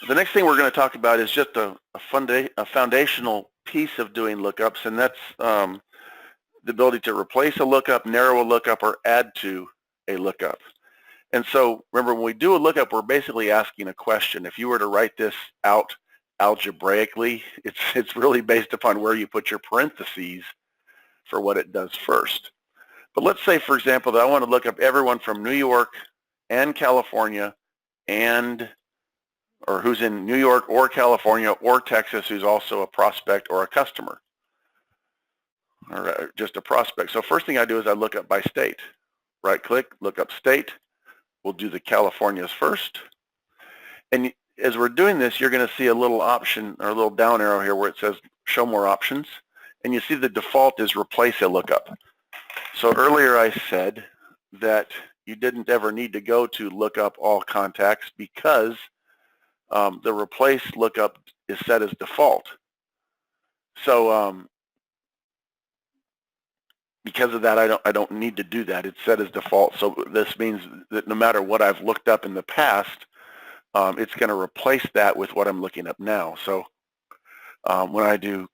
The next thing we're going to talk about is just a foundational piece of doing lookups, and that's the ability to replace a lookup, narrow a lookup, or add to a lookup. And so remember, when we do a lookup, we're basically asking a question. If you were to write this out algebraically, it's really based upon where you put your parentheses for what it does first. But let's say, for example, that I want to look up everyone from New York and California or who's in New York or California or Texas who's also a prospect or a customer, or just a prospect. So first thing I do is I look up by state. Right click, look up state. We'll do the Californias first. And as we're doing this, you're going to see a little option or a little down arrow here where it says show more options. And you see the default is replace a lookup. So earlier I said that you didn't ever need to go to look up all contacts because the replace lookup is set as default. So because of that, I don't need to do that. It's set as default. So this means that no matter what I've looked up in the past, it's going to replace that with what I'm looking up now. So when I do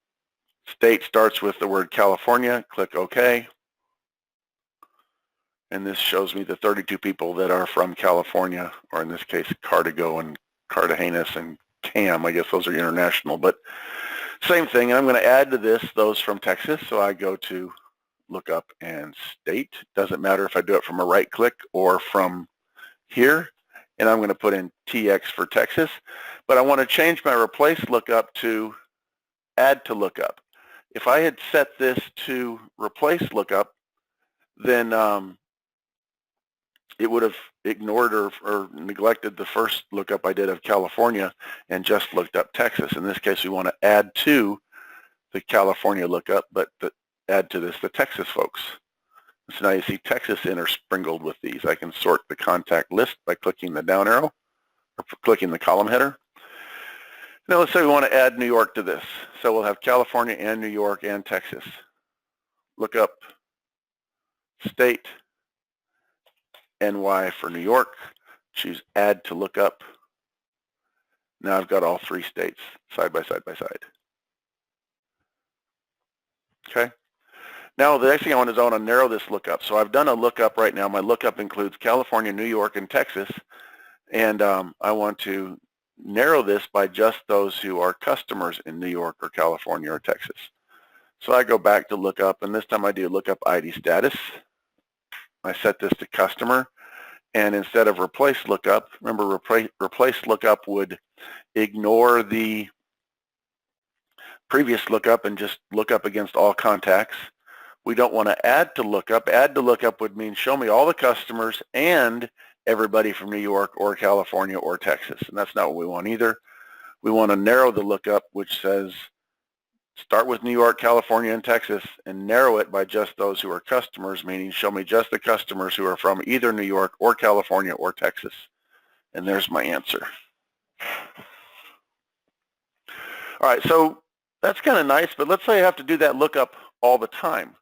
state starts with the word California, click OK. And this shows me the 32 people that are from California, or in this case, Cartago and Cartagenas and Cam. I guess those are international, but same thing. And I'm going to add to this those from Texas. So I go to lookup and state. Doesn't matter if I do it from a right click or from here. And I'm going to put in TX for Texas. But I want to change my replace lookup to add to lookup. If I had set this to replace lookup, then it would have ignored or neglected the first lookup I did of California and just looked up Texas. In this case, we want to add to the California lookup, but add to this the Texas folks. So now you see Texas intersprinkled with these. I can sort the contact list by clicking the down arrow or clicking the column header. Now let's say we want to add New York to this. So we'll have California and New York and Texas. Look up state, NY for New York, choose add to lookup. Now I've got all three states side by side by side. Okay. Now the next thing I want to narrow this lookup. So I've done a lookup right now. My lookup includes California, New York, and Texas. And I want to narrow this by just those who are customers in New York or California or Texas. So I go back to lookup, and this time I do lookup ID status. I set this to customer, and instead of replace lookup, remember replace lookup would ignore the previous lookup and just look up against all contacts. We don't want to add to lookup. Add to lookup would mean show me all the customers and everybody from New York or California or Texas, and that's not what we want either. We want to narrow the lookup, which says start with New York, California, and Texas, and narrow it by just those who are customers, meaning show me just the customers who are from either New York or California or Texas. And there's my answer. All right, so that's kind of nice, but let's say I have to do that lookup all the time.